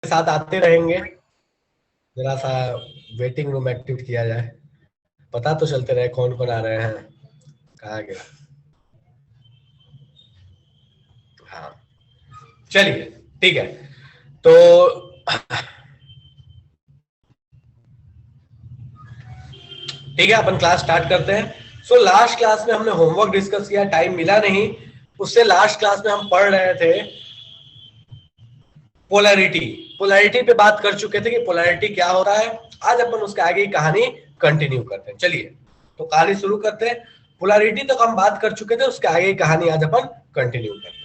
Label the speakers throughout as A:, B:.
A: साथ आते रहेंगे। जरा सा वेटिंग रूम एक्टिव किया जाए, पता तो चलते रहे कौन कौन आ रहे हैं, कहाँ गया। हाँ चलिए ठीक है। तो ठीक है, अपन क्लास स्टार्ट करते हैं। सो लास्ट क्लास में हमने होमवर्क डिस्कस किया, टाइम मिला नहीं। उससे लास्ट क्लास में हम पढ़ रहे थे पोलैरिटी। पोलैरिटी पे बात कर चुके थे कि पोलैरिटी क्या होता है। आज अपन उसके आगे की कहानी कंटिन्यू करते हैं। चलिए तो कहानी शुरू करते हैं। पोलैरिटी तक हम बात कर चुके थे, उसके आगे की कहानी आज अपन कंटिन्यू करते हैं।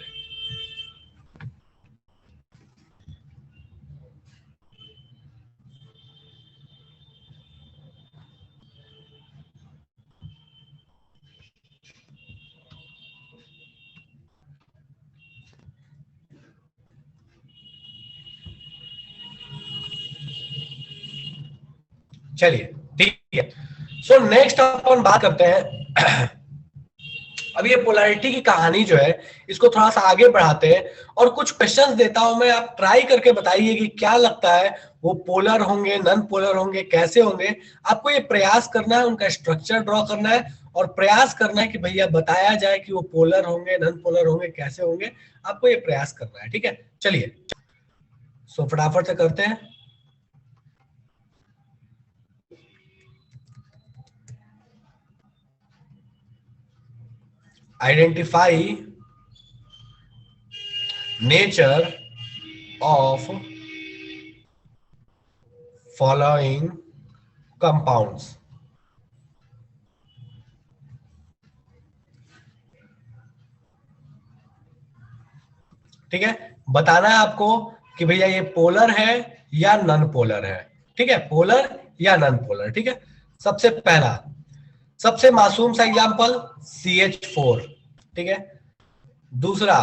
A: चलिए ठीक है। सो नेक्स्ट अपन बात करते हैं अब ये पोलैरिटी की कहानी जो है इसको थोड़ा सा आगे बढ़ाते हैं और कुछ क्वेश्चंस देता हूं मैं, आप ट्राई करके बताइए कि क्या लगता है वो पोलर होंगे, नॉन पोलर होंगे, कैसे होंगे। आपको ये प्रयास करना है, उनका स्ट्रक्चर ड्रॉ करना है और प्रयास करना है कि भैया बताया जाए कि वो पोलर होंगे, नॉन पोलर होंगे, कैसे होंगे। आपको ये प्रयास करना है, ठीक है। चलिए सो फटाफट से करते हैं। Identify nature of following compounds. ठीक है, बताना है आपको कि भैया ये पोलर है या नॉन पोलर है। ठीक है, पोलर या नॉन पोलर। ठीक है, सबसे पहला, सबसे मासूम सा एग्जांपल CH4। ठीक है, दूसरा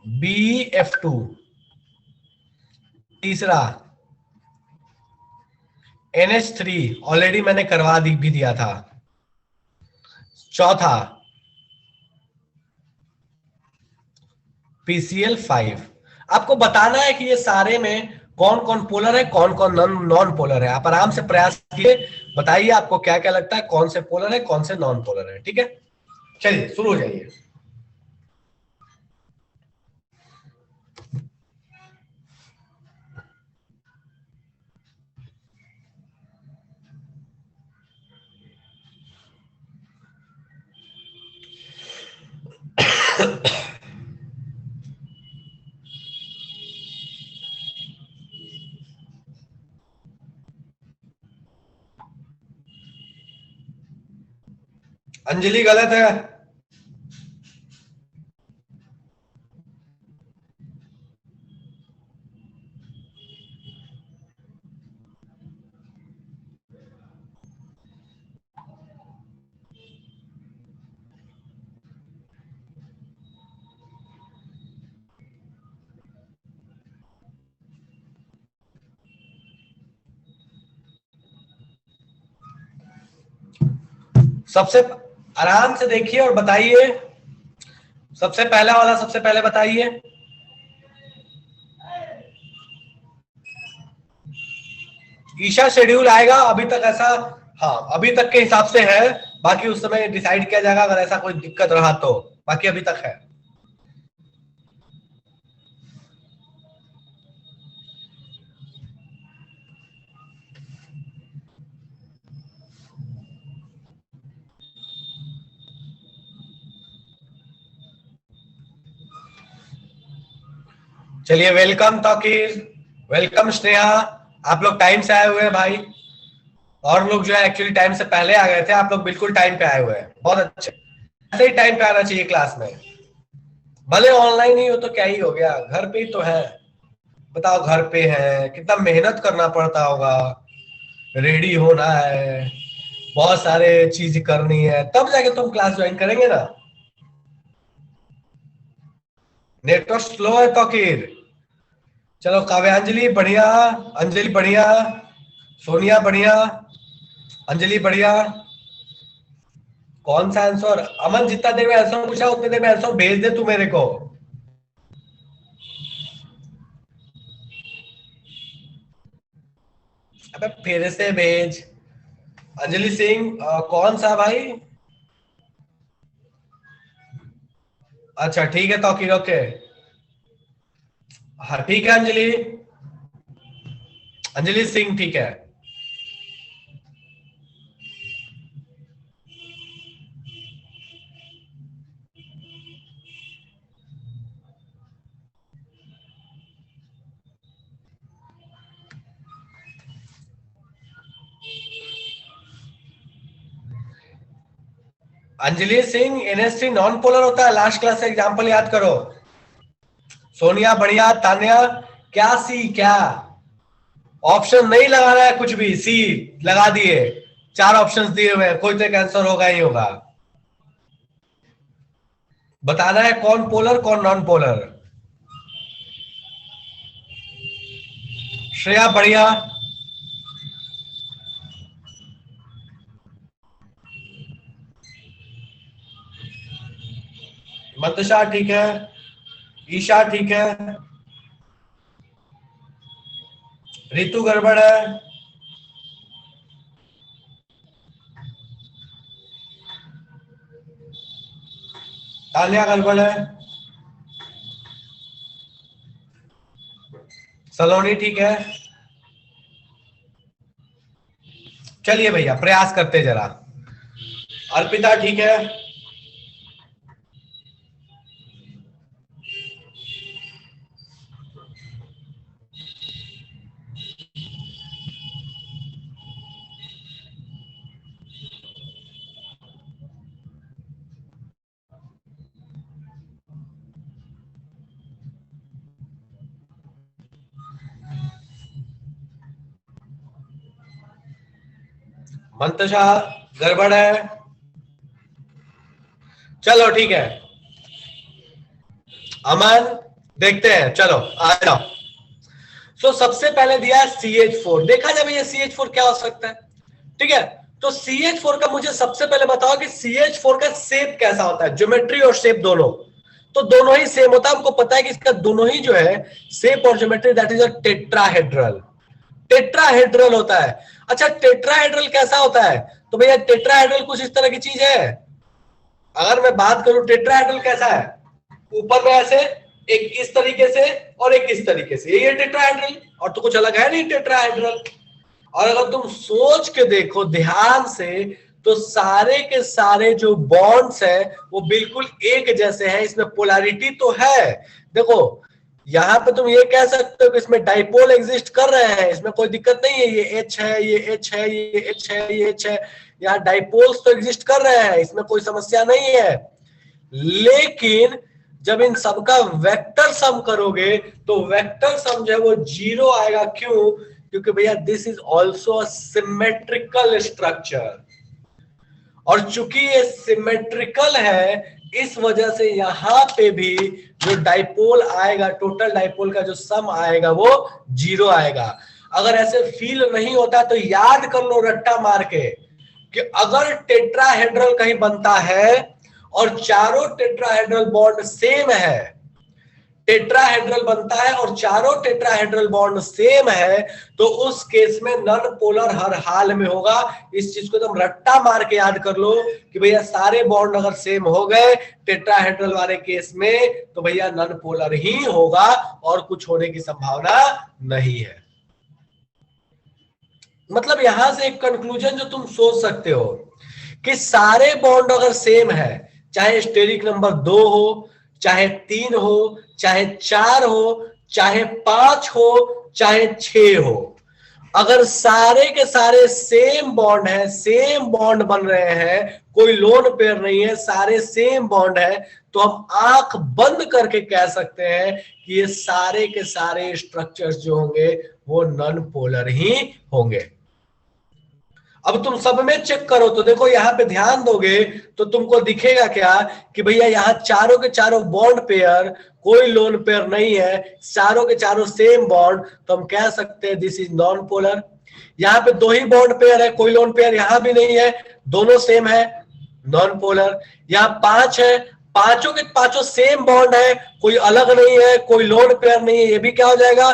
A: BF2, तीसरा NH3, ऑलरेडी मैंने करवा भी दिया था। चौथा PCl5। आपको बताना है कि ये सारे में कौन कौन पोलर है, कौन कौन नॉन पोलर है। आप आराम से प्रयास कीजिए, बताइए आपको क्या क्या लगता है, कौन से पोलर है, कौन से नॉन पोलर है। ठीक है, चलिए शुरू हो जाइए। अंजलि गलत है। सबसे आराम से देखिए और बताइए, सबसे पहला वाला सबसे पहले बताइए। ईशा शेड्यूल आएगा अभी तक ऐसा, हाँ अभी तक के हिसाब से है, बाकी उस समय डिसाइड किया जाएगा अगर ऐसा कोई दिक्कत रहा तो। बाकी अभी तक है। चलिए वेलकम तौकीर, वेलकम स्नेहा, आप लोग टाइम से आए हुए हैं भाई। और लोग जो है एक्चुअली टाइम से पहले आ गए थे, आप लोग बिल्कुल टाइम पे आए हुए हैं, बहुत अच्छे। ऐसे ही टाइम पे आना चाहिए क्लास में, भले ऑनलाइन ही हो तो क्या ही हो गया, घर पे ही तो है। बताओ घर पे है, कितना मेहनत करना पड़ता होगा, रेडी होना है, बहुत सारे चीज करनी है, तब जाके तुम क्लास ज्वाइन करेंगे ना। नेटवर्क स्लो है तौकीर। चलो काव्यांजलि बढ़िया, अंजलि बढ़िया, सोनिया बढ़िया, अंजलि बढ़िया। कौन सा आंसर? अमन जितना देर में आंसर पूछा उतने देर में आंसर भेज दे तू मेरे को। अबे फिर से भेज। अंजलि सिंह कौन सा भाई? अच्छा ठीक है तौकीर, ओके। हाँ ठीक है अंजलि, अंजलि सिंह ठीक है। Anjali Singh NH3 non polar होता है, लास्ट क्लास से एग्जांपल याद करो। सोनिया बढ़िया, तान्या क्या सी क्या? ऑप्शन नहीं लगाना है कुछ भी, सी लगा दिए। 4 ऑप्शंस दिए हुए हैं, कोई तो एक आंसर होगा ही होगा। बताना है कौन पोलर कौन नॉन पोलर। श्रेया बढ़िया, मंतशा ठीक है, ईशा ठीक है, रितु गड़बड़ है, तान्या गड़बड़ है, सलोनी ठीक है। चलिए भैया प्रयास करते जरा। अर्पिता ठीक है, मंतशा गड़बड़ है। चलो ठीक है अमन, देखते हैं, चलो आ जाओ। सबसे पहले दिया है CH4, देखा जाए ये CH4 क्या हो सकता है। ठीक है, तो CH4 का मुझे सबसे पहले बताओ कि CH4 का शेप कैसा होता है, ज्योमेट्री और शेप दोनों। तो दोनों ही सेम होता है, हमको पता है कि इसका दोनों ही जो है शेप और geometry, that is a tetrahedral. Tetrahedral होता है। अच्छा टेट्राहेड्रल कैसा होता है? तो भैया टेट्राहेड्रल कुछ इस तरह की चीज है। अगर मैं बात करूं टेट्राहेड्रल कैसा है, ऊपर में ऐसे, एक इस तरीके से और एक इस तरीके से, ये टेट्राहेड्रल, और तो कुछ अलग है नहीं टेट्राहेड्रल। और अगर तुम सोच के देखो ध्यान से, तो सारे के सारे जो बॉन्ड्स है वो बिल्कुल एक जैसे हैं, इसमें पोलैरिटी तो है। देखो यहां पे तुम ये कह सकते हो कि इसमें डाइपोल एग्जिस्ट कर रहे हैं, इसमें कोई दिक्कत नहीं है, ये H है, ये H है, ये H है, ये H है, यहाँ डाइपोल्स तो एग्जिस्ट कर रहे हैं, इसमें कोई समस्या नहीं है। लेकिन जब इन सबका वेक्टर सम करोगे तो वेक्टर सम जो है वो 0 आएगा। क्यों? क्योंकि भैया this is also symmetrical structure, और चूंकि ये सिमेट्रिकल है इस वजह से यहां पे भी जो डाइपोल आएगा, टोटल डाइपोल का जो सम आएगा वो 0 आएगा। अगर ऐसे फील नहीं होता तो याद कर लो रट्टा मार के कि अगर टेट्राहेड्रल कहीं बनता है और चारों टेट्राहेड्रल बॉन्ड सेम है, टेट्राहेड्रल बनता है और चारों टेट्राहेड्रल बॉन्ड सेम है, तो उस केस में नॉन पोलर हर हाल में होगा। इस चीज को तुम रट्टा मार के याद कर लो कि भैया सारे बॉन्ड अगर सेम हो गए टेट्राहेड्रल वाले केस में, तो भैया नॉन पोलर ही होगा और कुछ होने की संभावना नहीं है। मतलब यहां से एक कंक्लूजन जो तुम सोच सकते हो कि सारे बॉन्ड अगर सेम है, चाहे स्टेरिक नंबर 2 हो, चाहे 3 हो, चाहे 4 हो, चाहे 5 हो, चाहे 6 हो, अगर सारे के सारे सेम बॉन्ड है, सेम बॉन्ड बन रहे हैं, कोई लोन पेयर नहीं है, सारे सेम बॉन्ड है, तो हम आंख बंद करके कह सकते हैं कि ये सारे के सारे स्ट्रक्चर्स जो होंगे वो नॉन पोलर ही होंगे। अब तुम सब में चेक करो तो देखो यहां पे ध्यान दोगे तो तुमको दिखेगा क्या कि भैया यहाँ चारों के चारों बॉन्ड पेयर, कोई लोन पेयर नहीं है, चारों के चारों सेम बॉन्ड, तो हम कह सकते हैं दिस इज नॉन पोलर। यहाँ पे 2 ही बॉन्ड पेयर है, कोई लोन पेयर यहां भी नहीं है, दोनों सेम है, नॉन पोलर। यहाँ 5 है, पांचों के पांचों सेम बॉन्ड है, कोई अलग नहीं है, कोई लोन पेयर नहीं है, ये भी क्या हो जाएगा?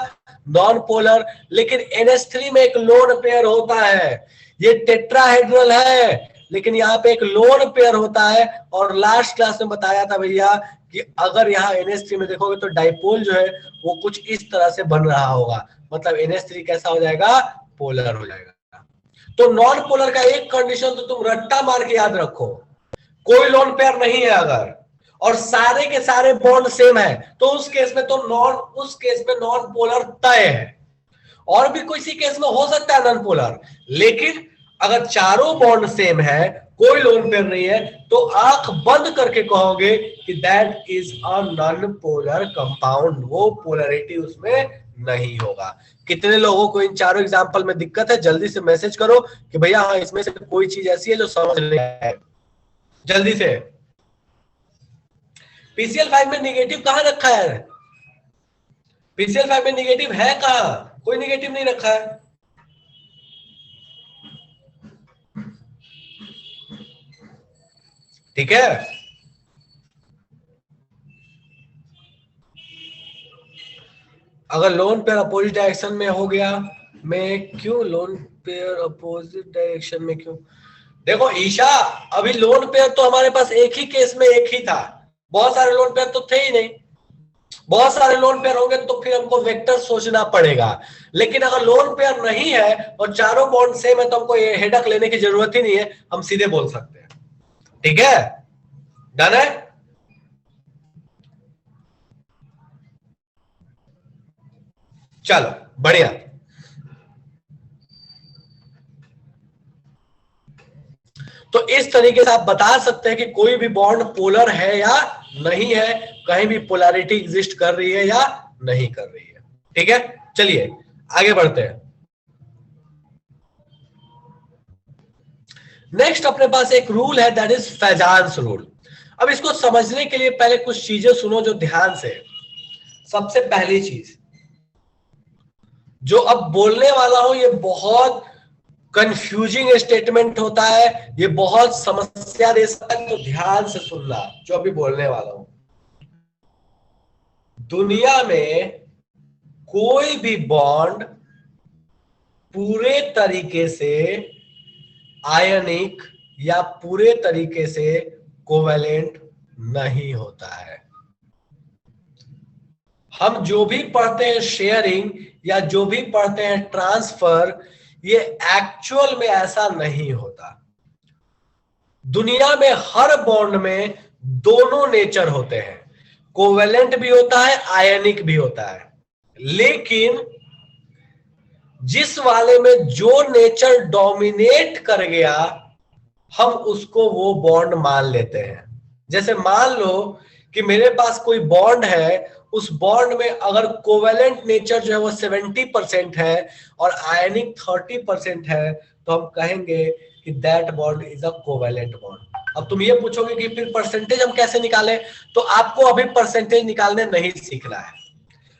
A: नॉन पोलर, लेकिन NH3 में एक लोन पेयर होता है। ये टेट्राहेड्रल है लेकिन यहाँ पे एक लोन पेयर होता है। और लास्ट क्लास में बताया था भैया कि अगर यहाँ NH3 में देखोगे तो डाइपोल जो है वो कुछ इस तरह से बन रहा होगा, मतलब NH3 कैसा हो जाएगा, पोलर हो जाएगा। तो नॉन पोलर का एक कंडीशन तो तुम रट्टा मार के याद रखो, कोई लोन पेयर नहीं है अगर और सारे के सारे बॉन्ड सेम है तो उस केस में नॉन पोलर तय है। और भी किसी केस में हो सकता है नॉन पोलर, लेकिन अगर चारों बॉन्ड सेम है, कोई लोन पेयर नहीं है, तो आंख बंद करके कहोगे कि that is a non polar compound, वो पोलरिटी उसमें नहीं होगा। कितने लोगों को इन चारों एग्जांपल में दिक्कत है, जल्दी से मैसेज करो कि भैया हाँ इसमें से कोई चीज ऐसी है जो समझ नहीं है, जल्दी से। PCl5 में निगेटिव कहां रखा है? PCl5 में निगेटिव है कहां? कोई निगेटिव नहीं रखा है। ठीक है, अगर लोन पेयर अपोजिट डायरेक्शन में हो गया, मैं क्यों लोन पेयर अपोजिट डायरेक्शन में क्यों? देखो ईशा, अभी लोन पेयर तो हमारे पास एक ही केस में एक ही था, बहुत सारे लोन पेयर तो थे ही नहीं। बहुत सारे लोन पेयर होंगे तो फिर हमको वेक्टर सोचना पड़ेगा, लेकिन अगर लोन पेयर नहीं है और चारों बॉन्ड सेम है तो हमको ये हेडक लेने की जरूरत ही नहीं है, हम सीधे बोल सकते हैं। ठीक है, डन है। चलो बढ़िया। तो इस तरीके से आप बता सकते हैं कि कोई भी बॉन्ड पोलर है या नहीं है, कहीं भी पोलैरिटी एग्जिस्ट कर रही है या नहीं कर रही है। ठीक है, चलिए आगे बढ़ते हैं। नेक्स्ट अपने पास एक रूल है, दैट इज फैजान्स रूल। अब इसको समझने के लिए पहले कुछ चीजें सुनो जो ध्यान से। सबसे पहली चीज जो अब बोलने वाला हूं ये बहुत कंफ्यूजिंग स्टेटमेंट होता है, ये बहुत समस्या दे सकता है, तो ध्यान से सुनना जो अभी बोलने वाला हूं। दुनिया में कोई भी बॉन्ड पूरे तरीके से आयनिक या पूरे तरीके से कोवेलेंट नहीं होता है। हम जो भी पढ़ते हैं शेयरिंग या जो भी पढ़ते हैं ट्रांसफर, ये एक्चुअल में ऐसा नहीं होता। दुनिया में हर बॉन्ड में दोनों नेचर होते हैं, कोवेलेंट भी होता है, आयनिक भी होता है, लेकिन जिस वाले में जो नेचर डोमिनेट कर गया हम उसको वो बॉन्ड मान लेते हैं। जैसे मान लो कि मेरे पास कोई बॉन्ड है, उस बॉन्ड में अगर कोवेलेंट नेचर जो है वो 70% है और आयनिक 30% है, तो हम कहेंगे कि that bond is a covalent bond. अब तुम ये पूछोगे कि फिर परसेंटेज हम कैसे निकालें, तो आपको अभी परसेंटेज निकालने नहीं सीखना है,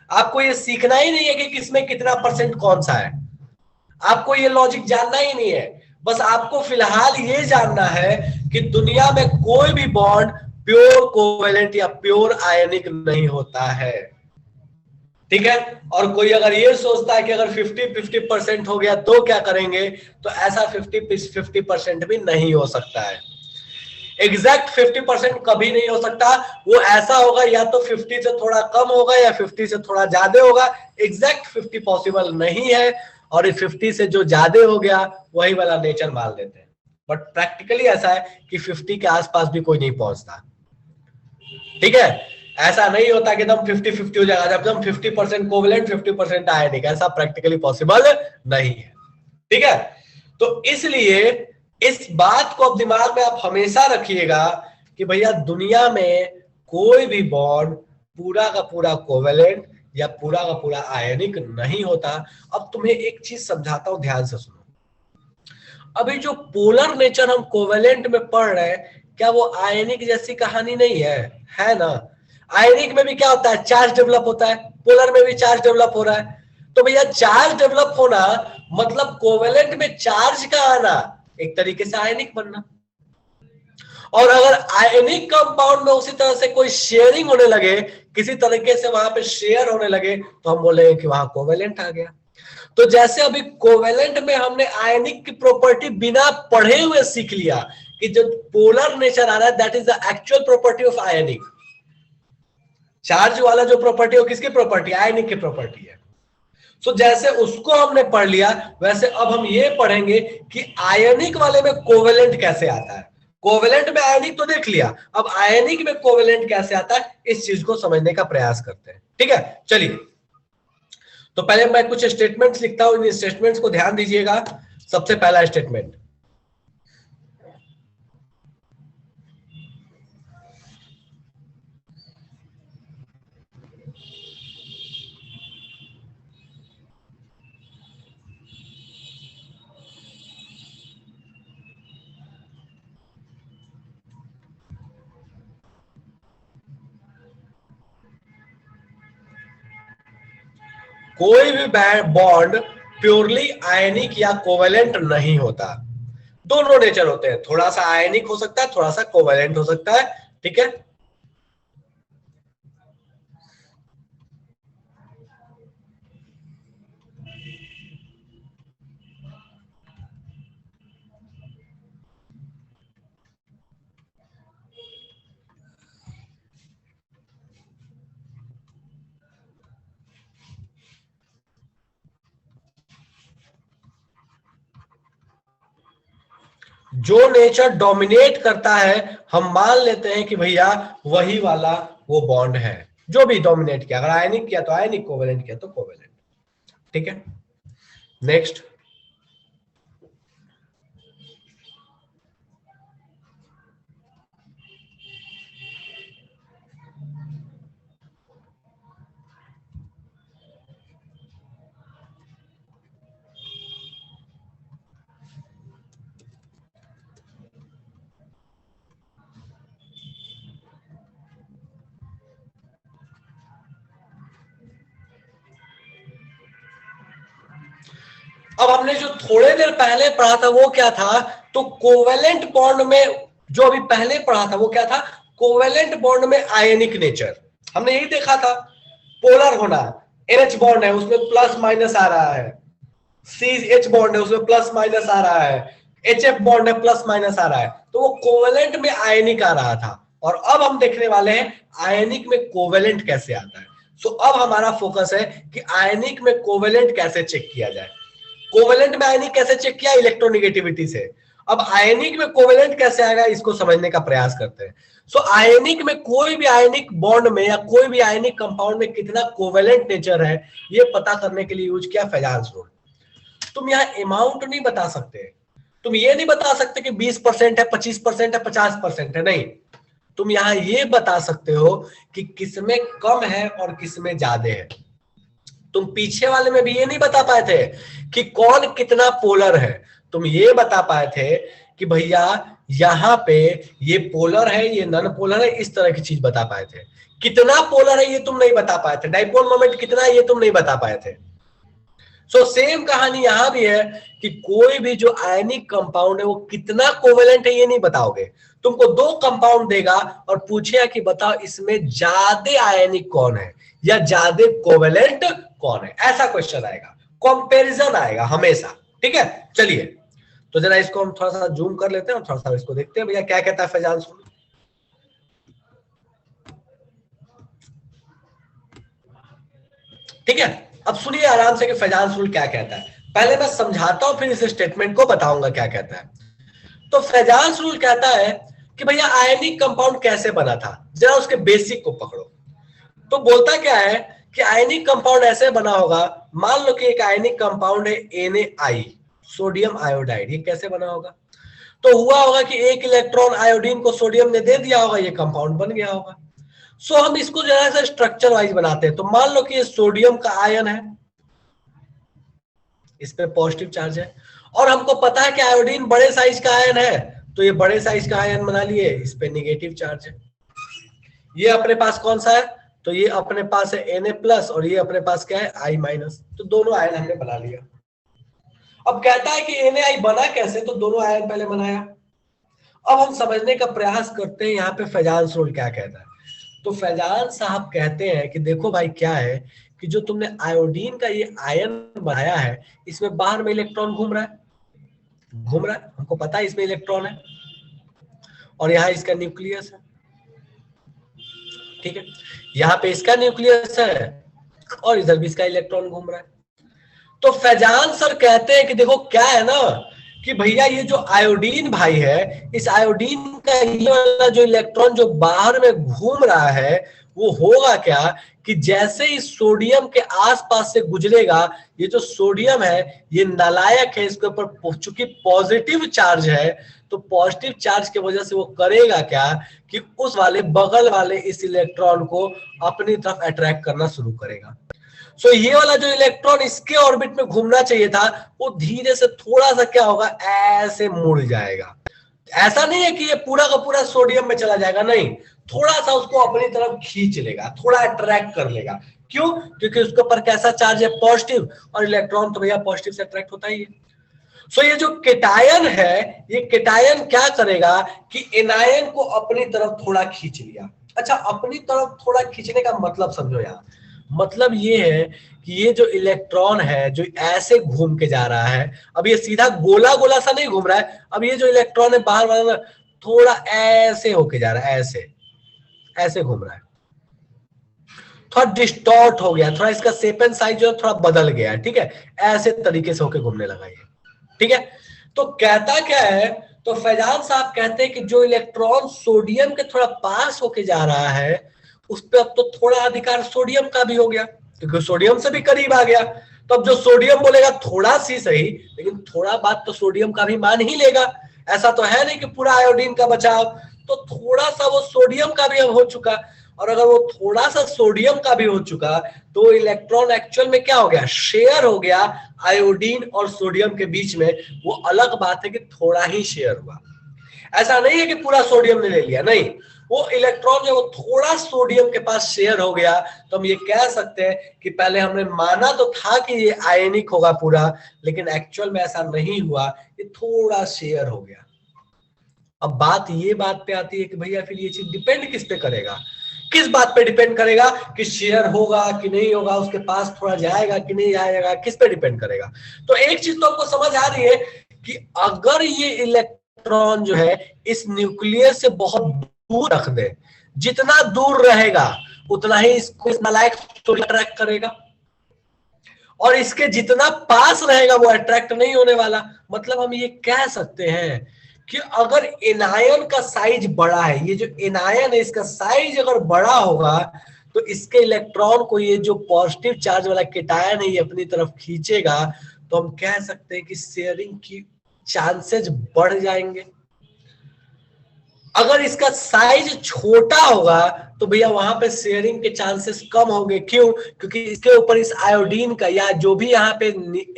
A: आपको ये सीखना ही नहीं है कि किसमें कितना परसेंट कौन सा है, आपको ये लॉजिक जानना ही नहीं है। बस आपको फिलहाल ये जानना है कि दुनिया में कोई भी बॉन्ड प्योर कोवेलेंट या प्योर आयनिक नहीं होता है। ठीक है, और कोई अगर ये सोचता है कि अगर 50-50% हो गया तो क्या करेंगे, तो ऐसा 50-50% भी नहीं हो सकता है। एग्जैक्ट 50% कभी नहीं हो सकता, वो ऐसा होगा या तो 50 से थोड़ा कम होगा या 50 से थोड़ा ज्यादा होगा, एग्जैक्ट 50 पॉसिबल नहीं है। और 50 से जो ज्यादा हो गया वही वाला नेचर मान लेते हैं, बट प्रैक्टिकली ऐसा है कि 50 के आसपास भी कोई नहीं पहुंचता। ठीक है, ऐसा नहीं होता कि एकदम 50-50 हो जाएगा, जब 50% कोवेलेंट 50% आयनिक, ऐसा प्रैक्टिकली पॉसिबल नहीं है। ठीक है, तो इसलिए इस बात को अब दिमाग में आप हमेशा रखिएगा कि भैया दुनिया में कोई भी बॉन्ड पूरा का पूरा कोवेलेंट या पूरा का पूरा आयनिक नहीं होता। अब तुम्हें एक चीज समझाता हूं, ध्यान से सुनो। अभी जो पोलर नेचर हम कोवेलेंट में पढ़ रहे हैं, क्या वो आयनिक जैसी कहानी नहीं है ना? आयनिक में भी क्या होता है, चार्ज डेवलप होता है, पोलर में भी चार्ज डेवलप हो रहा है। तो भैया चार्ज डेवलप होना मतलब कोवेलेंट में चार्ज का आना, एक तरीके से आयनिक बनना। और अगर आयनिक कंपाउंड में उसी तरह से कोई शेयरिंग होने लगे, किसी तरीके से वहां पे शेयर होने लगे, तो हम बोलेंगे कि वहां कोवेलेंट आ गया। तो जैसे अभी कोवेलेंट में हमने आयनिक की प्रॉपर्टी बिना पढ़े हुए सीख लिया कि जो पोलर नेचर आ रहा है that is the actual property of ionic. Charge वाला जो प्रॉपर्टी हो किसकी प्रॉपर्टी? आयनिक की प्रॉपर्टी है। सो जैसे उसको हमने पढ़ लिया, वैसे अब हम ये पढ़ेंगे कि आयनिक वाले में कोवेलेंट कैसे आता है। कोवेलेंट में आयनिक तो देख लिया, अब आयनिक में कोवेलेंट कैसे आता है इस चीज को समझने का प्रयास करते हैं। ठीक है, चलिए। तो पहले मैं कुछ स्टेटमेंट्स लिखता हूं, इन स्टेटमेंट्स को ध्यान दीजिएगा। सबसे पहला स्टेटमेंट, कोई भी बॉन्ड प्योरली आयनिक या कोवेलेंट नहीं होता। दोनों नेचर होते हैं, थोड़ा सा आयनिक हो सकता है, थोड़ा सा कोवेलेंट हो सकता है। ठीक है, जो नेचर डोमिनेट करता है हम मान लेते हैं कि भैया वही वाला वो बॉन्ड है। जो भी डोमिनेट किया, अगर आयनिक किया तो आयनिक, कोवेलेंट किया तो कोवेलेंट। ठीक है, नेक्स्ट। अब हमने जो थोड़े देर पहले पढ़ा था वो क्या था? तो कोवेलेंट बॉन्ड में जो अभी पहले पढ़ा था वो क्या था? कोवेलेंट बॉन्ड में आयनिक नेचर हमने यही देखा था। पोलर होना, एच बॉन्ड है उसमें प्लस माइनस आ रहा है, सी एच बॉन्ड है उसमें प्लस माइनस आ रहा है, एच एफ बॉन्ड है प्लस माइनस आ रहा है। तो वो कोवेलेंट में आयनिक आ रहा था, और अब हम देखने वाले हैं आयनिक में कोवेलेंट कैसे आता है। सो अब हमारा फोकस है कि आयनिक में कोवेलेंट कैसे चेक किया जाए। कोवेलेंट में आयनिक कैसे चेक किया? इलेक्ट्रोनिगेटिविटी से। अब आयनिक में कोवेलेंट कैसे आएगा इसको समझने का प्रयास करते हैं। सो आयनिक में कोई भी आयनिक बॉन्ड में या कोई भी आयनिक कंपाउंड में कितना कोवेलेंट नेचर है ये पता करने के लिए यूज किया फेजांस रूल। तुम यहाँ अमाउंट नहीं बता सकते, तुम ये नहीं बता सकते कि 20% है, 25% है, 50% है, नहीं। तुम यहाँ ये बता सकते हो कि किसमें कम है और किसमें ज्यादा है। तुम पीछे वाले में भी ये नहीं बता पाए थे कि कौन कितना पोलर है, तुम ये बता पाए थे कि भैया यहाँ पे ये पोलर है, ये नॉन पोलर है, इस तरह की चीज बता पाए थे। कितना पोलर है ये तुम नहीं बता पाए थे, डाइपोल मोमेंट कितना है ये तुम नहीं बता पाए थे। सो सेम कहानी यहां भी है कि कोई भी जो आयनिक कंपाउंड है वो कितना कोवेलेंट है ये नहीं बताओगे। तुमको दो कंपाउंड देगा और पूछेगा कि बताओ इसमें ज्यादा आयनिक कौन है या ज्यादा कोवेलेंट कौन है, ऐसा क्वेश्चन आएगा, कंपैरिजन आएगा हमेशा। ठीक है, चलिए तो जरा इसको हम थोड़ा सा जूम कर लेते हैं और थोड़ा सा इसको देखते हैं भैया क्या कहता है फैजान। ठीक है, अब सुनिए आराम से कि फैजान रूल क्या कहता है। पहले मैं समझाता हूं फिर इस स्टेटमेंट को बताऊंगा क्या कहता है। तो फैजान रूल कहता है कि भैया आयनिक कंपाउंड कैसे बना था, जरा उसके बेसिक को पकड़ो। तो बोलता क्या है कि आयनिक कंपाउंड ऐसे बना होगा, मान लो कि एक आयनिक कंपाउंड है Na, सोडियम आयोडाइड। ये कैसे बना होगा? तो हुआ होगा कि एक इलेक्ट्रॉन आयोडीन को सोडियम ने दे दिया होगा, ये कंपाउंड बन गया होगा। सो हम इसको जरा सा स्ट्रक्चर वाइज बनाते हैं। तो मान लो कि ये सोडियम का आयन है, इस पे पॉजिटिव चार्ज है, और हमको पता है कि आयोडीन बड़े साइज का आयन है, तो ये बड़े साइज का आयन बना लिए, इस पे निगेटिव चार्ज है। ये अपने पास कौन सा है? तो ये अपने पास है Na+ और ये अपने पास क्या है? I-। तो दोनों आयन हमने बना लिया। अब कहता है कि Na बना कैसे, तो दोनों आयन पहले बनाया। अब हम समझने का प्रयास करते हैं यहाँ पे फैजान रोल क्या कहता है। तो फैजान साहब कहते हैं कि देखो भाई क्या है कि जो तुमने आयोडीन का ये आयन बनाया है, इसमें बाहर में इलेक्ट्रॉन घूम रहा है, घूम रहा है, हमको पता है इसमें इलेक्ट्रॉन है, और यहाँ इसका न्यूक्लियस है, ठीक है, यहाँ पे इसका न्यूक्लियस है और इधर भी इसका इलेक्ट्रॉन घूम रहा है। तो फैजान सर कहते हैं कि देखो क्या है ना कि भैया ये जो आयोडीन भाई है, इस आयोडीन का ये वाला जो इलेक्ट्रॉन जो बाहर में घूम रहा है, वो होगा क्या कि जैसे ही सोडियम के आसपास से गुजरेगा, ये जो सोडियम है ये नालायक है, इसके ऊपर चूंकि पॉजिटिव चार्ज है, तो पॉजिटिव चार्ज की वजह से वो करेगा क्या कि उस वाले बगल वाले इस इलेक्ट्रॉन को अपनी तरफ अट्रैक्ट करना शुरू करेगा। सो ये वाला जो इलेक्ट्रॉन इसके ऑर्बिट में घूमना चाहिए था, वो धीरे से थोड़ा सा क्या होगा, ऐसे मुड़ जाएगा। ऐसा नहीं है कि ये पूरा का पूरा सोडियम में चला जाएगा, नहीं, थोड़ा सा उसको अपनी तरफ खींच लेगा, थोड़ा अट्रैक्ट कर लेगा। क्यों? क्योंकि उसके ऊपर कैसा चार्ज है, पॉजिटिव, और इलेक्ट्रॉन तो भैया पॉजिटिव से अट्रैक्ट होता ही है। सो ये जो केटायन है, ये केटायन क्या करेगा कि एनायन को अपनी तरफ थोड़ा खींच लिया। अच्छा, अपनी तरफ थोड़ा खींचने का मतलब समझो यार, मतलब ये है कि ये जो इलेक्ट्रॉन है जो ऐसे घूम के जा रहा है, अब ये सीधा गोला गोला सा नहीं घूम रहा है, अब ये जो इलेक्ट्रॉन है बाहर वाला थोड़ा ऐसे होके जा रहा है, ऐसे ऐसे घूम रहा है, थोड़ा डिस्टॉर्ट हो गया, थोड़ा इसका शेप एंड साइज जो है थोड़ा बदल गया, ठीक है, ऐसे तरीके से होके घूमने लगा ये, ठीक है। तो कहता क्या है, तो फैजान साहब कहते हैं कि जो इलेक्ट्रॉन सोडियम के थोड़ा पास होके जा रहा है, उस पर अब तो थोड़ा अधिकार सोडियम का भी हो गया, क्योंकि सोडियम से भी करीब आ गया। तो अब जो सोडियम बोलेगा थोड़ा सी सही, लेकिन थोड़ा बात तो सोडियम का भी मान ही लेगा। ऐसा तो है नहीं कि पूरा आयोडीन का बचाव, तो थोड़ा सा वो सोडियम का भी अब हो चुका। और अगर वो थोड़ा सा सोडियम का भी हो चुका, तो इलेक्ट्रॉन एक्चुअल में क्या हो गया, शेयर हो गया आयोडीन और सोडियम के बीच में। वो अलग बात है कि थोड़ा ही शेयर हुआ, ऐसा नहीं है कि पूरा सोडियम ने ले लिया, नहीं, वो इलेक्ट्रॉन जो वो थोड़ा सोडियम के पास शेयर हो गया। तो हम ये कह सकते हैं कि पहले हमने माना तो था कि ये आयनिक होगा पूरा, लेकिन एक्चुअल में ऐसा नहीं हुआ, ये थोड़ा शेयर हो गया। अब बात पे आती है कि भैया फिर ये चीज डिपेंड किस पे करेगा, किस बात पे डिपेंड करेगा कि शेयर होगा कि नहीं होगा, उसके पास थोड़ा जाएगा कि नहीं जाएगा, किस पे डिपेंड करेगा। तो एक चीज तो आपको समझ आ रही है कि अगर ये इलेक्ट्रॉन जो है इस न्यूक्लियस से बहुत दूर रख दे, जितना दूर रहेगा उतना ही इसको इस नालायक अट्रैक्ट करेगा, और इसके जितना पास रहेगा वो अट्रैक्ट नहीं होने वाला। मतलब हम ये कह सकते हैं कि अगर एनायन का साइज बड़ा है, ये जो एनायन है इसका साइज अगर बड़ा होगा, तो इसके इलेक्ट्रॉन को ये जो पॉजिटिव चार्ज वाला केटायन है ये अपनी तरफ खींचेगा। तो हम कह सकते हैं कि शेयरिंग की चांसेस बढ़ जाएंगे। अगर इसका साइज छोटा होगा तो भैया वहां पे शेयरिंग के चांसेस कम होंगे। क्यों? क्योंकि इसके ऊपर इस आयोडीन का या जो भी यहाँ पे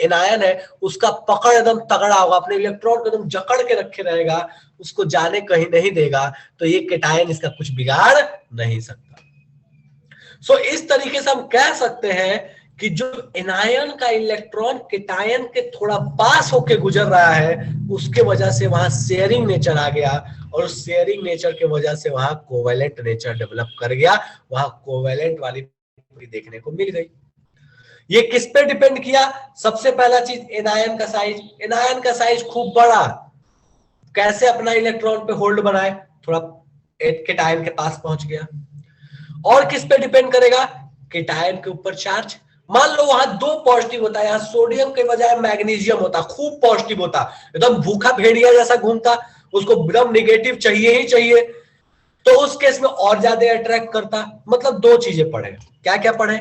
A: एनायन है उसका पकड़ एकदम तगड़ा होगा, अपने इलेक्ट्रॉन को एकदम जकड़ के रखे रहेगा, उसको जाने कहीं नहीं देगा। तो ये केटायन इसका कुछ बिगाड़ नहीं सकता। सो इस तरीके से हम कह सकते हैं कि जो एनायन का इलेक्ट्रॉन केटायन के थोड़ा पास होके गुजर रहा है, उसके वजह से वहां शेयरिंग नेचर आ गया, और उस शेयरिंग नेचर के वजह से वहां कोवेलेंट नेचर डेवलप कर गया, वहां कोवेलेंट वाली देखने को मिल गई। ये किस पे डिपेंड किया? सबसे पहला चीज एनायन का साइज। एनायन का साइज खूब बड़ा, कैसे अपना इलेक्ट्रॉन पे होल्ड बनाए, थोड़ा केटायन के पास पहुंच गया। और किस पे डिपेंड करेगा? केटायन के ऊपर चार्ज। मान लो वहां दो पॉजिटिव होता है, यहाँ सोडियम के बजाय मैग्नीशियम होता, खूब पॉजिटिव होता, एकदम भूखा भेड़िया जैसा घूमता, उसको एकदम निगेटिव चाहिए ही चाहिए, तो उस केस में और ज्यादा अट्रैक्ट करता। मतलब दो चीजें पढ़े, क्या क्या पढ़े?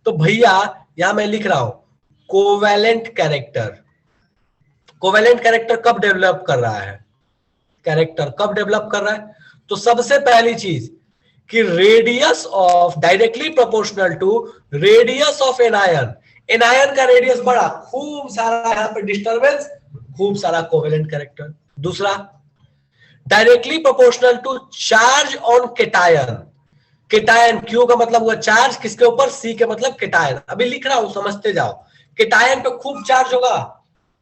A: तो भैया यहां मैं लिख रहा हूं कोवेलेंट कैरेक्टर। कोवेलेंट कैरेक्टर कब डेवलप कर रहा है? कैरेक्टर कब डेवलप कर रहा है? तो सबसे पहली चीज कि radius of directly proportional to radius of anion. Anion का रेडियस बड़ा, खूब सारा यहां पे डिस्टर्बेंस, खूब सारा कोवेलेंट कैरेक्टर। दूसरा, directly proportional to charge on cation. Cation, Q का मतलब हुआ चार्ज, किसके ऊपर? सी के मतलब केटायन। अभी लिख रहा हूं, समझते जाओ। केटायन पे खूब चार्ज होगा,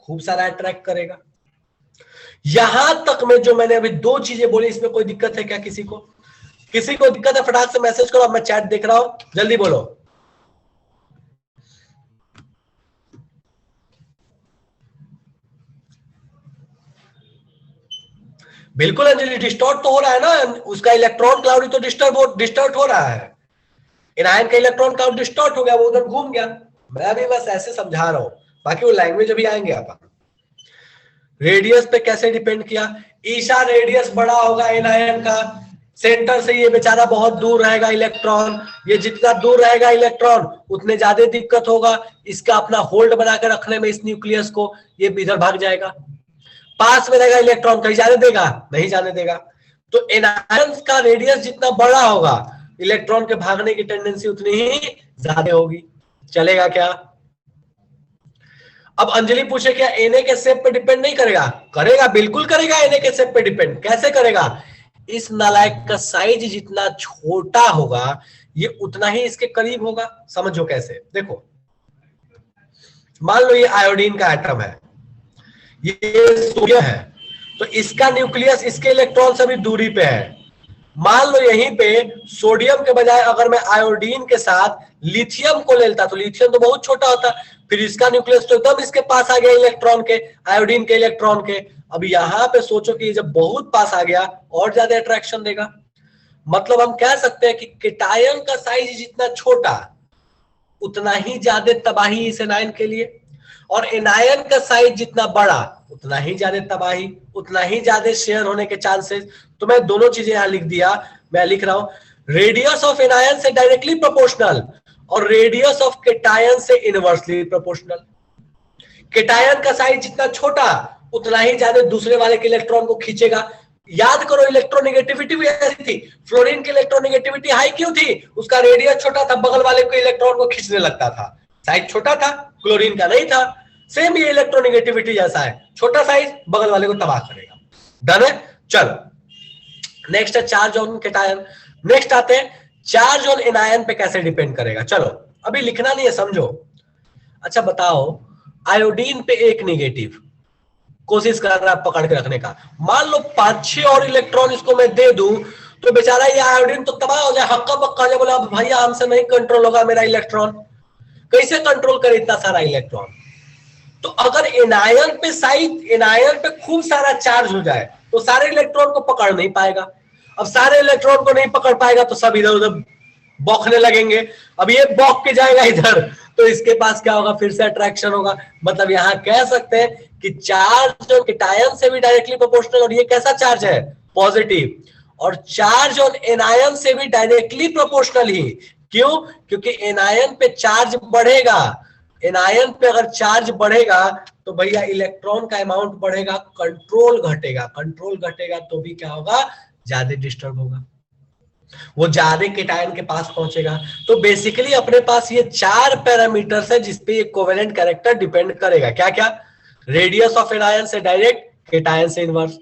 A: खूब सारा अट्रैक्ट करेगा। यहां तक में जो मैंने अभी दो चीजें बोली, इसमें कोई दिक्कत है क्या? किसी को दिक्कत है? फटाक से मैसेज करो, मैं चैट देख रहा हूं, जल्दी बोलो। बिल्कुल अंजलि, डिस्टॉर्ट तो हो रहा है ना, उसका इलेक्ट्रॉन क्लाउड ही तो डिस्टर्ब हो रहा है। एनायन का इलेक्ट्रॉन क्लाउड डिस्टॉर्ट हो गया, वो उधर घूम गया। मैं भी बस ऐसे समझा रहा हूं, बाकी वो लैंग्वेज अभी आएंगे आप। रेडियस पे कैसे डिपेंड किया? ईशा रेडियस बड़ा होगा एनायन का, सेंटर से ये बेचारा बहुत दूर रहेगा इलेक्ट्रॉन, ये जितना दूर रहेगा इलेक्ट्रॉन उतने ज्यादा दिक्कत होगा इसका अपना होल्ड बनाकर रखने में इस न्यूक्लियस को, ये इधर भाग जाएगा। पास में रहेगा इलेक्ट्रॉन, कहीं जाने देगा? नहीं जाने देगा। तो एनायन का रेडियस जितना बड़ा होगा, इलेक्ट्रॉन के भागने की टेंडेंसी उतनी ही ज्यादा होगी। चलेगा क्या? अब अंजलि पूछे क्या एनए के शेप पे डिपेंड नहीं करेगा? करेगा, बिल्कुल करेगा, एनए के शेप पे डिपेंड। कैसे करेगा? इस नालायक का साइज जितना छोटा होगा ये उतना ही इसके करीब होगा। समझो कैसे, देखो मान लो ये आयोडीन का एटम है, ये सोडियम है, तो इसका न्यूक्लियस इसके इलेक्ट्रॉन से भी दूरी पे है। मान लो यहीं पे सोडियम के बजाय अगर मैं आयोडीन के साथ लिथियम को ले लेता, तो लिथियम तो बहुत छोटा होता, फिर इसका न्यूक्लियस तो एकदम इसके पास आ गया इलेक्ट्रॉन के, आयोडीन के इलेक्ट्रॉन के। अब यहां पे सोचो कि जब बहुत पास आ गया और ज्यादा अट्रैक्शन देगा। मतलब हम कह सकते हैं कि केटायन का साइज जितना छोटा उतना ही ज्यादा तबाही इस एनायन के लिए, और एनायन का साइज जितना बड़ा उतना ही ज्यादा तबाही, उतना ही ज्यादा शेयर होने के चांसेस। तो मैं दोनों चीजें यहां लिख दिया, मैं लिख रहा हूं रेडियस ऑफ एनायन से डायरेक्टली प्रोपोर्शनल और रेडियस ऑफ केटायन से इनवर्सली प्रोपोर्शनल। केटायन का साइज जितना छोटा उतना ही ज्यादा दूसरे वाले के इलेक्ट्रॉन को खींचेगा। याद करो इलेक्ट्रोनेगेटिविटी भी ऐसी थी, फ्लोरीन की इलेक्ट्रोनेगेटिविटी हाई क्यों थी? उसका रेडियस छोटा था, बगल वाले को इलेक्ट्रॉन को खींचने लगता था। साइज छोटा था, क्लोरीन का नहीं था। सेम ये इलेक्ट्रोनेगेटिविटी जैसा है, छोटा साइज बगल वाले को तबाह करेगा। डन है? चलो नेक्स्ट है चार्ज ऑन केटायन। नेक्स्ट आते हैं चार्ज ऑन एनायन पे कैसे डिपेंड करेगा। चलो अभी लिखना नहीं है, समझो। अच्छा बताओ, आयोडीन पे एक निगेटिव, कोशिश कर रहा है पकड़ के रखने का, मान लो 5-6 और इलेक्ट्रॉन इसको मैं दे दूं तो बेचारा ये आयोडीन तो तबाह हो जाए, हक्का बक्का जो बोला भैया हमसे नहीं कंट्रोल होगा मेरा इलेक्ट्रॉन। कैसे कंट्रोल करे इतना सारा इलेक्ट्रॉन? तो अगर एनायन पे साइज, एनायन पे खूब सारा चार्ज हो जाए तो सारे इलेक्ट्रॉन को पकड़ नहीं पाएगा। अब सारे इलेक्ट्रॉन को नहीं पकड़ पाएगा तो सब इधर उधर बौखने लगेंगे। अब ये बौख के जाएगा इधर तो इसके पास क्या होगा? फिर से अट्रैक्शन होगा। मतलब यहां कह सकते हैं कि चार्ज जो केटायन से भी डायरेक्टली प्रोपोर्शनल, और ये कैसा चार्ज है? पॉजिटिव। और चार्ज ऑन एनायन से भी डायरेक्टली प्रोपोर्शनल ही। क्यों? क्योंकि एनायन पे चार्ज बढ़ेगा, एनायन पे अगर चार्ज बढ़ेगा तो भैया इलेक्ट्रॉन का अमाउंट बढ़ेगा, कंट्रोल घटेगा, कंट्रोल घटेगा तो भी क्या होगा? ज्यादा डिस्टर्ब होगा, वो ज्यादा केटायन के पास पहुंचेगा। तो बेसिकली अपने पास ये 4 पैरामीटर्स है जिसपे ये कोवेलेंट कैरेक्टर डिपेंड करेगा। क्या क्या? रेडियस ऑफ एनायन से डायरेक्ट, केटायन से इनवर्स,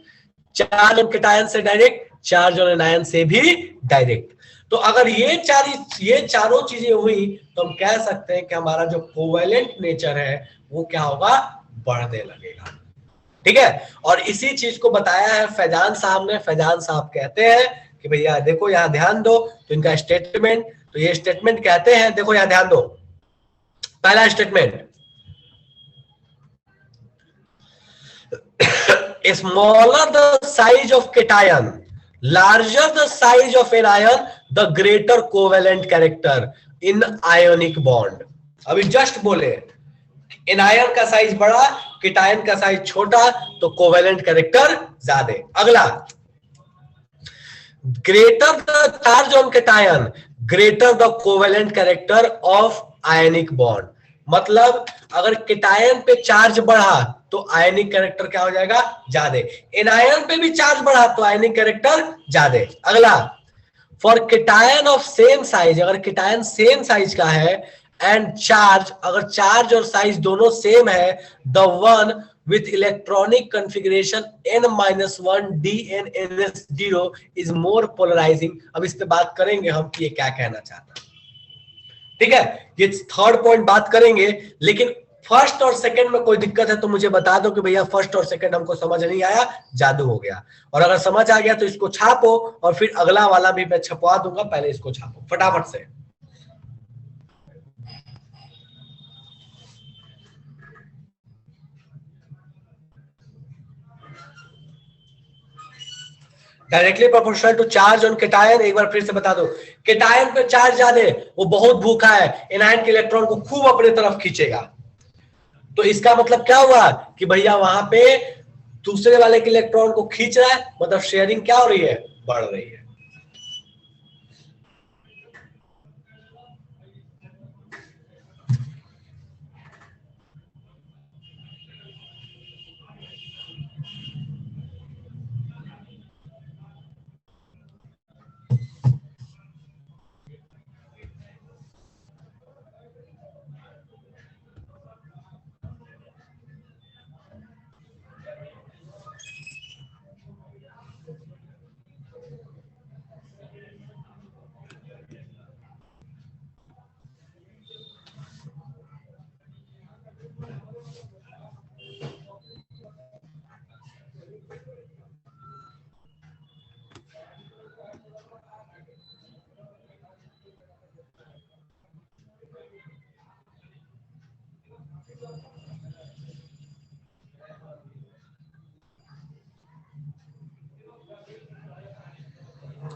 A: चार्ज ऑन केटायन से डायरेक्ट, चार्ज ऑन एनायन से भी डायरेक्ट। तो अगर ये चारों चीजें हुई तो हम कह सकते हैं कि हमारा जो कोवेलेंट नेचर है वो क्या होगा? बढ़ने लगेगा। ठीक है, और इसी चीज को बताया है फैजान साहब ने। फैजान साहब कहते हैं कि भैया देखो यहां ध्यान दो, तो इनका स्टेटमेंट, तो ये स्टेटमेंट कहते हैं, देखो यहां ध्यान दो, पहला statement, smaller the size of cation, larger the size of anion, the greater covalent character in ionic bond। अभी जस्ट बोले एनायन का साइज बड़ा, केटायन का साइज छोटा, तो कोवेलेंट कैरेक्टर ज्यादा। अगला, greater the charge on cation, greater the covalent character of ionic bond. मतलब अगर केटायन पे चार्ज बढ़ा तो आयनिक कैरेक्टर क्या हो जाएगा? ज्यादा। एनायन पे भी चार्ज बढ़ा तो आयनिक कैरेक्टर ज्यादा। अगला, for cation of same size, अगर केटायन सेम साइज का है, एंड चार्ज, अगर चार्ज और साइज दोनों सेम है, the one with electronic configuration n-1 dNns0 is more polarising. अब इस पे बात करेंगे हम कि ये क्या कहना चाहता है। ठीक है, ये थर्ड पॉइंट बात करेंगे, लेकिन फर्स्ट और सेकंड में कोई दिक्कत है तो मुझे बता दो कि भैया फर्स्ट और सेकंड हमको समझ नहीं आया, जादू हो गया। और अगर समझ आ गया तो इसको छापो और फिर अगला वाला भी मैं छपवा दूंगा, पहले इसको छापो फटाफट से। Directly proportional to charge on cation. एक बार फिर से बता दो, केटायन पे चार्ज ज्यादा है, वो बहुत भूखा है, एनायन के इलेक्ट्रॉन को खूब अपने तरफ खींचेगा। तो इसका मतलब क्या हुआ कि भैया वहां पे दूसरे वाले के इलेक्ट्रॉन को खींच रहा है, मतलब शेयरिंग क्या हो रही है, बढ़ रही है।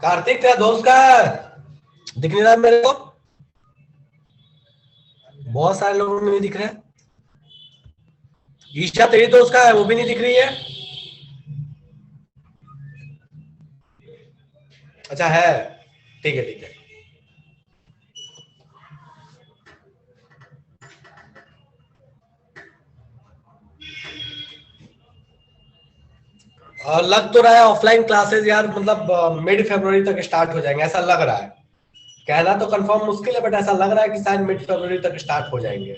A: कार्तिक तेरा दोस्त का दिख नहीं रहा मेरे को, बहुत सारे लोगों में नहीं दिख रहे। ईशा तेरी दोस्त का है, वो भी नहीं दिख रही है। अच्छा है, ठीक है ठीक है। और लग तो रहा है ऑफलाइन क्लासेस यार मतलब मिड फरवरी तक स्टार्ट हो जाएंगे, ऐसा लग रहा है। कहना तो कंफर्म मुश्किल है, बट ऐसा लग रहा है कि शायद मिड फरवरी तक स्टार्ट हो जाएंगे।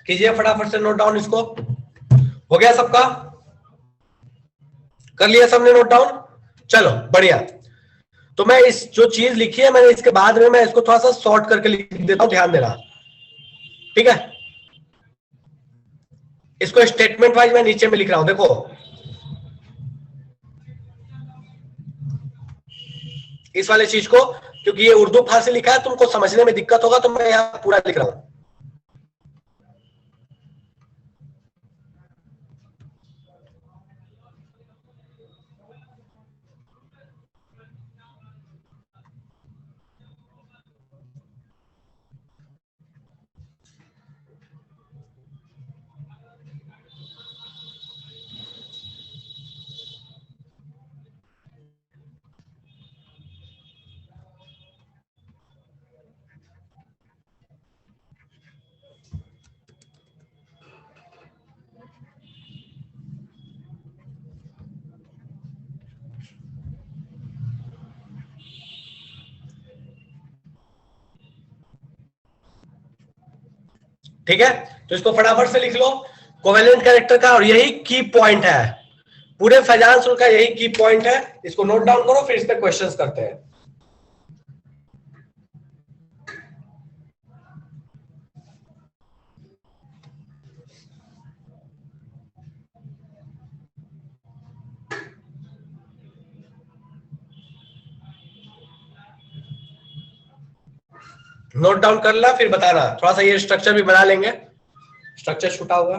A: कीजिए फटाफट से नोट डाउन इसको। हो गया सबका, कर लिया सबने नोट डाउन? चलो बढ़िया। तो मैं इस जो चीज लिखी है मैंने, इसके बाद में मैं इसको थोड़ा सा शॉर्ट करके लिख देता हूं, ध्यान देना, ठीक है। इसको स्टेटमेंट वाइज मैं नीचे में लिख रहा हूं, देखो इस वाले चीज को, क्योंकि ये उर्दू फारसी लिखा है, तुमको समझने में दिक्कत होगा, तो मैं यहां पूरा लिख रहा हूं। ठीक है, तो इसको फटाफट से लिख लो कोवेलेंट कैरेक्टर का, और यही की पॉइंट है पूरे फैजान सुल का, यही की पॉइंट है। इसको नोट डाउन करो, फिर इस पे क्वेश्चंस करते हैं। नोट डाउन कर ला फिर बताना, थोड़ा सा ये स्ट्रक्चर भी बना लेंगे, स्ट्रक्चर छूटा होगा।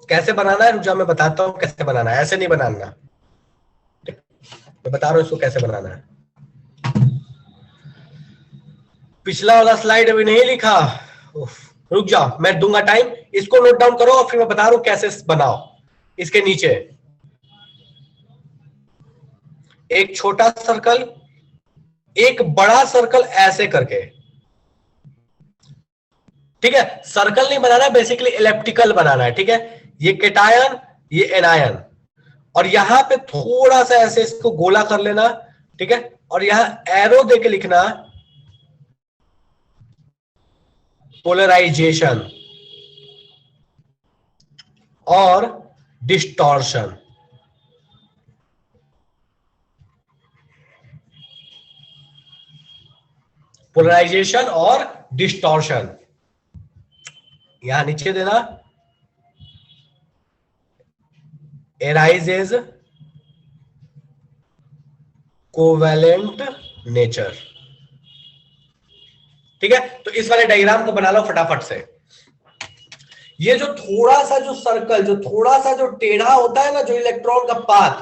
A: कैसे बनाना है, रुक जा मैं बताता हूं कैसे बनाना है, ऐसे नहीं बनाना, मैं बता रहा हूं इसको कैसे बनाना है। पिछला वाला स्लाइड अभी नहीं लिखा, रुक जाओ मैं दूंगा टाइम, इसको नोट डाउन करो और फिर मैं बता रहा हूं कैसे बनाओ। इसके नीचे एक छोटा सर्कल, एक बड़ा सर्कल ऐसे करके, ठीक है, सर्कल नहीं बनाना, बेसिकली इलेप्टिकल बनाना है, ठीक है। ये केटायन, ये एनायन, और यहां पे थोड़ा सा ऐसे इसको गोला कर लेना, ठीक है, और यहां एरो देके लिखना पोलराइजेशन और डिस्टॉर्शन। पोलराइजेशन और डिस्टॉर्शन यहां नीचे देना, एराइजेज कोवेलेंट नेचर, ठीक है। तो इस वाले डायग्राम को बना लो फटाफट से। ये जो थोड़ा सा जो सर्कल, जो थोड़ा सा जो टेढ़ा होता है ना, जो इलेक्ट्रॉन का पाथ,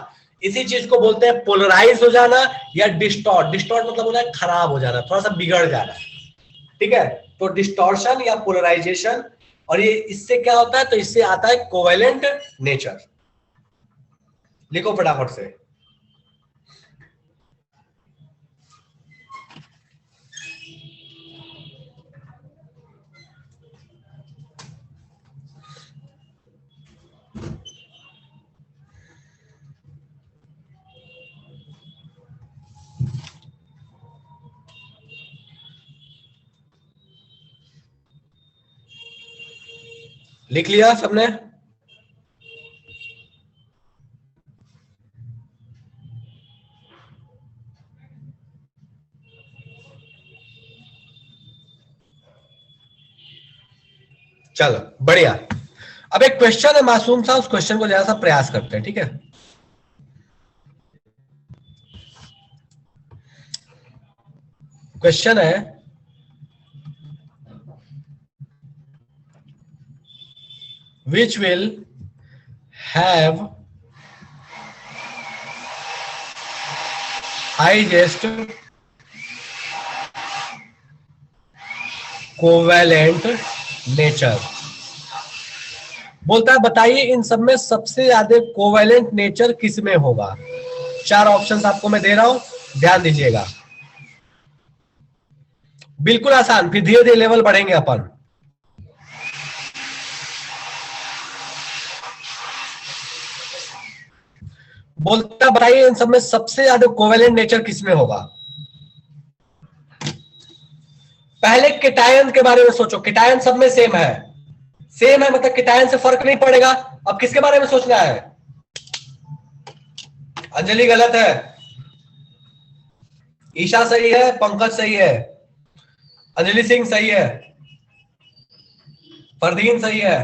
A: इसी चीज को बोलते हैं पोलराइज हो जाना या डिस्टॉर्ट। डिस्टॉर्ट मतलब होता है खराब हो जाना, थोड़ा सा बिगड़ जाना, ठीक है। तो डिस्टॉर्शन या पोलराइजेशन, और ये इससे क्या होता है, तो इससे आता है कोवेलेंट नेचर। लिखो फटाफट से। लिख लिया सबने? चलो बढ़िया। अब एक क्वेश्चन है मासूम सा, उस क्वेश्चन को जरा सा प्रयास करते हैं, ठीक है। क्वेश्चन है, which will have highest covalent nature. बोलता है बताइए इन सब में सबसे ज्यादा कोवेलेंट नेचर किस में होगा। 4 ऑप्शंस आपको मैं दे रहा हूं, ध्यान दीजिएगा। बिल्कुल आसान, फिर धीरे धीरे लेवल बढ़ेंगे अपन। बोलता बताइए इन सब में सबसे ज्यादा कोवेलेंट नेचर किसमें होगा। पहले केटायन के बारे में सोचो, केटायन सब में सेम है, सेम है मतलब केटायन से फर्क नहीं पड़ेगा। अब किसके बारे में सोचना है? अंजलि गलत है, ईशा सही है, पंकज सही है, अंजलि सिंह सही है, फरदीन सही है,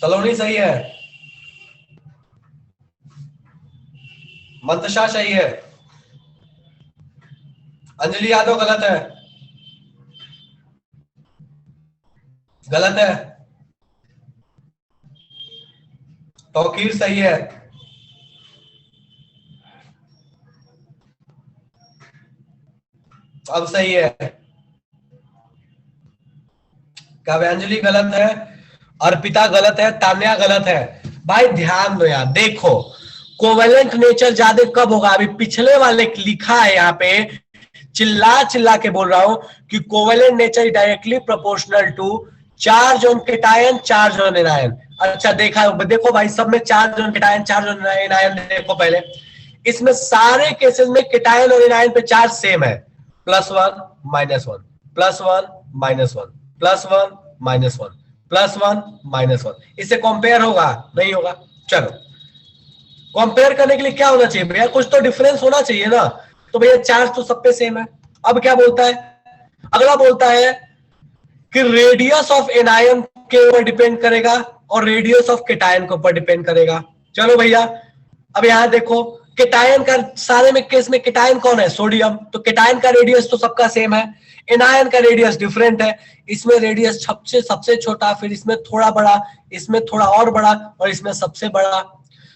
A: सलोनी सही है, मंतशा सही है, अंजलि यादव गलत है, गलत है, तौकीर सही है, अब सही है, काव्यांजलि गलत है, अर्पिता गलत है, तान्या गलत है। भाई ध्यान दो यार, देखो कोवेलेंट नेचर ज्यादा कब होगा, अभी पिछले वाले लिखा है यहाँ पे, चिल्ला चिल्ला के बोल रहा हूं कि covalent nature directly proportional to charge on cation, charge on anion. अच्छा देखा, देखो भाई सब में charge on cation, charge on anion. देखो पहले इसमें सारे केसेस में केटायन और एनायन पे चार्ज सेम है, +1 -1 +1 -1 +1 -1 +1 -1। इससे कंपेयर होगा? नहीं होगा। चलो कंपेयर करने के लिए क्या होना चाहिए भैया, कुछ तो डिफरेंस होना चाहिए ना। तो भैया चार्ज तो सब पे सेम है। अब क्या बोलता है, अगला बोलता है कि रेडियस ऑफ एनायन के ऊपर डिपेंड करेगा और रेडियस ऑफ केटायन के ऊपर डिपेंड करेगा। चलो भैया, अब यहां देखो, केटायन का सारे में केस में केटायन कौन है? सोडियम। तो केटायन का रेडियस तो सबका सेम है, एनायन का रेडियस डिफरेंट है। इसमें रेडियस सबसे छोटा, फिर इसमें थोड़ा बड़ा, इसमें थोड़ा और बड़ा, और इसमें सबसे बड़ा।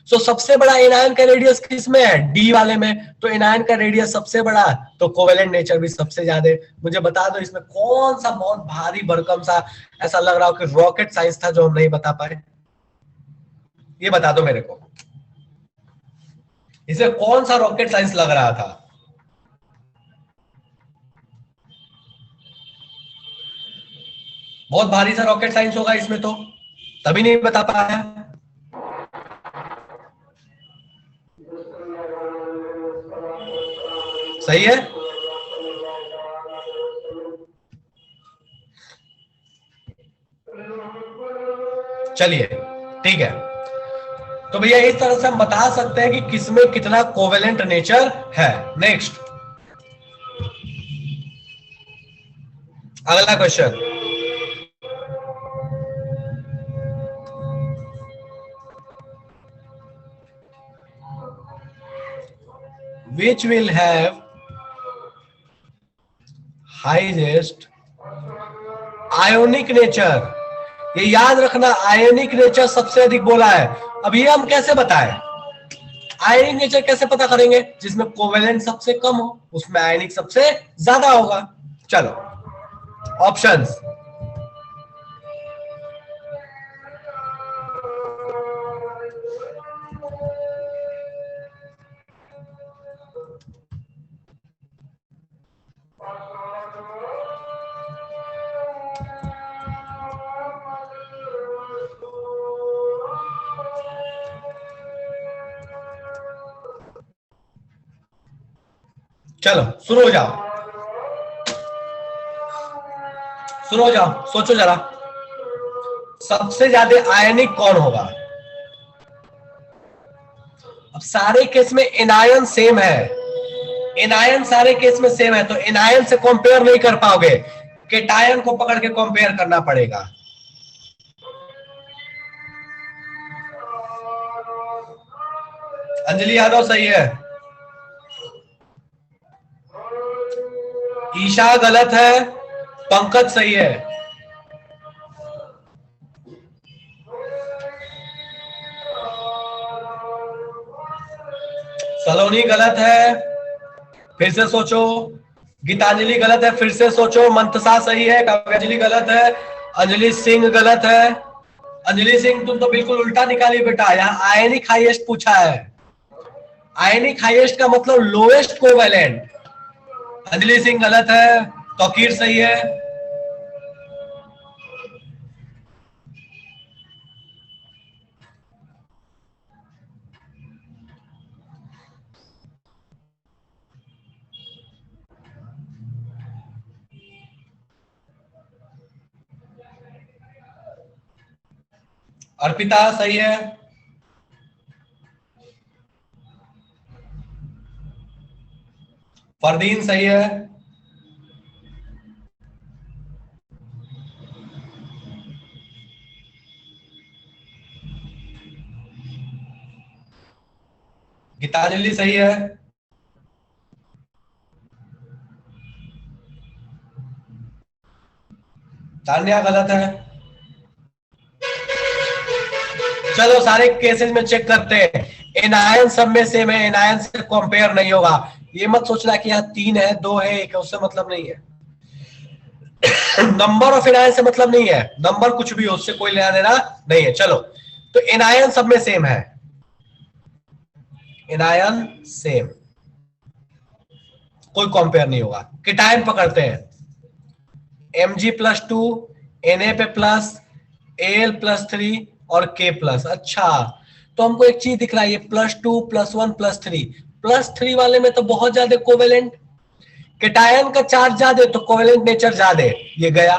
A: सो सबसे बड़ा एनायन का रेडियस किस में है? डी वाले में। तो एनायन का रेडियस सबसे बड़ा, तो कोवेलेंट नेचर भी सबसे ज्यादा। मुझे बता दो इसमें कौन सा बहुत भारी भरकम सा ऐसा लग रहा हो कि रॉकेट साइंस था जो हम नहीं बता पाए? ये बता दो मेरे को, इसे कौन सा रॉकेट साइंस लग रहा था? बहुत भारी सा रॉकेट साइंस होगा इसमें, तो तभी नहीं बता पाया। सही है। चलिए ठीक है, तो भैया इस तरह से हम बता सकते हैं कि किसमें कितना कोवेलेंट नेचर है। नेक्स्ट, अगला question, which will have highest ionic nature। ये याद रखना, आयनिक नेचर सबसे अधिक बोला है। अब ये हम कैसे बताएं? आयनिक नेचर कैसे पता करेंगे? जिसमें कोवेलेंट सबसे कम हो उसमें आयनिक सबसे ज्यादा होगा। चलो ऑप्शंस, चलो शुरू हो जाओ, शुरू हो जाओ, सोचो जरा सबसे ज्यादा आयनिक कौन होगा। अब सारे केस में एनायन सेम है, एनायन सारे केस में सेम है, तो एनायन से कंपेयर नहीं कर पाओगे, केटायन को पकड़ के कंपेयर करना पड़ेगा। अंजलि यादव सही है, ईशा गलत है, पंकज सही है, सलोनी गलत है, फिर से सोचो, गीतांजलि गलत है, फिर से सोचो, मंतसा सही है, काव्यांजलि गलत है, अंजलि सिंह गलत है। अंजलि सिंह तुम तो बिल्कुल उल्टा निकाली बेटा, यहाँ आयनिक हाईएस्ट पूछा है, आयनिक हाईएस्ट का मतलब लोएस्ट कोवेलेंट। अंजलि सिंह गलत है, तौकीर सही है। अर्पिता सही है, फरदीन सही है, गीतांजलि सही है, तान्या गलत है। चलो सारे केसेस में चेक करते हैं, एनायन सब में सेम है, एनायन से कंपेयर नहीं होगा। ये मत सोचना कि यहाँ 3 है 2 है 1 है, उससे मतलब नहीं है। नंबर ऑफ एनायन से मतलब नहीं है, नंबर कुछ भी हो उससे कोई लेना देना नहीं है। चलो तो एनायन सब में सेम है, एनायन सेम, कोई कंपेयर नहीं होगा। केटायन पकड़ते हैं, Mg+2, Na पे प्लस, Al+3 और K+। अच्छा तो हमको एक चीज दिख रहा है, ये +2 +1 +3, +3 वाले में तो बहुत ज्यादा कोवेलेंट, केटायन का चार्ज ज्यादा तो कोवेलेंट नेचर ज्यादा, ये गया।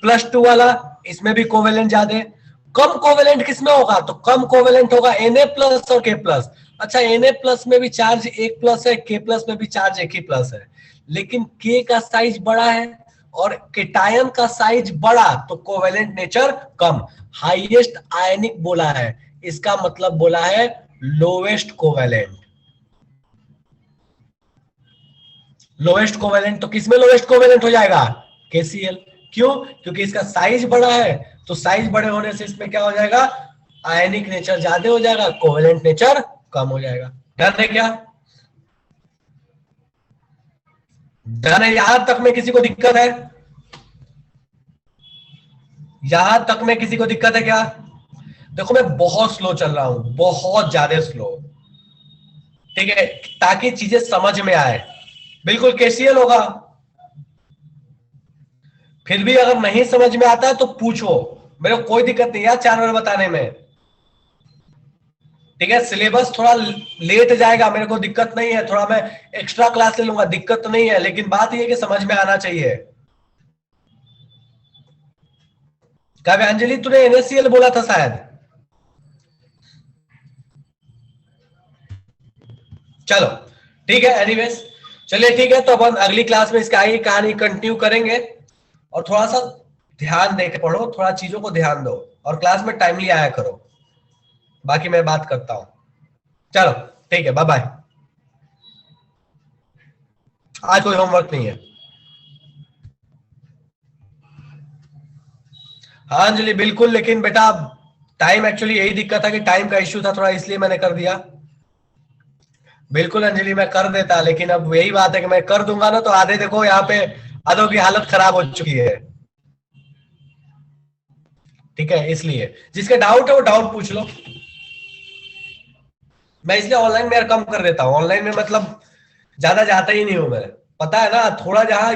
A: +2 वाला इसमें भी कोवेलेंट ज्यादा। कम कोवेलेंट किसमें होगा? तो कम कोवेलेंट होगा Na+ और K+। अच्छा Na+ में भी चार्ज 1+ है, K+ में भी चार्ज 1 ही प्लस है, लेकिन K का साइज बड़ा है और केटायन का साइज बड़ा तो कोवेलेंट नेचर कम। हाईएस्ट आयनिक बोला है, इसका मतलब बोला है लोवेस्ट कोवेलेंट। लोवेस्ट कोवेलेंट तो किसमें लोवेस्ट कोवेलेंट हो जाएगा? KCl। क्यों? क्योंकि इसका साइज बड़ा है, तो साइज बड़े होने से इसमें क्या हो जाएगा? आयनिक नेचर ज्यादा हो जाएगा, कोवेलेंट नेचर कम हो जाएगा। डन है क्या? डन है? यहां तक में किसी को दिक्कत है? यहां तक में किसी को दिक्कत है क्या? देखो मैं बहुत स्लो चल रहा हूं, बहुत ज्यादा स्लो, ठीक है, ताकि चीजें समझ में आए। बिल्कुल KCl होगा। फिर भी अगर नहीं समझ में आता है तो पूछो, मेरे को कोई दिक्कत नहीं है 4 बार बताने में, ठीक है। सिलेबस थोड़ा लेट जाएगा, मेरे को दिक्कत नहीं है, थोड़ा मैं एक्स्ट्रा क्लास ले लूंगा, दिक्कत तो नहीं है, लेकिन बात यह है कि समझ में आना चाहिए। काव्यांजलि तूने NaCl बोला था शायद। चलो ठीक है, एनीवेज चलिए ठीक है, तो अपन अगली क्लास में इसका आगे कहानी कंटिन्यू करेंगे। और थोड़ा सा ध्यान दे के पढ़ो, थोड़ा चीजों को ध्यान दो, और क्लास में टाइमली आया करो। बाकी मैं बात करता हूं। चलो ठीक है, बाय बाय। आज कोई होमवर्क नहीं है। हाँ अंजलि बिल्कुल, लेकिन बेटा टाइम, एक्चुअली यही दिक्कत था कि टाइम का इश्यू था थोड़ा, इसलिए मैंने कर दिया। बिल्कुल अंजलि मैं कर देता, लेकिन अब यही बात है कि मैं कर दूंगा ना तो आधे देखो यहाँ पे आधों की हालत खराब हो चुकी है, ठीक है। इसलिए जिसके डाउट है वो डाउट पूछ लो। मैं इसलिए ऑनलाइन में यार कम कर देता हूँ, ऑनलाइन में मतलब ज्यादा जाता ही नहीं हूं मैं, पता है ना, थोड़ा जहां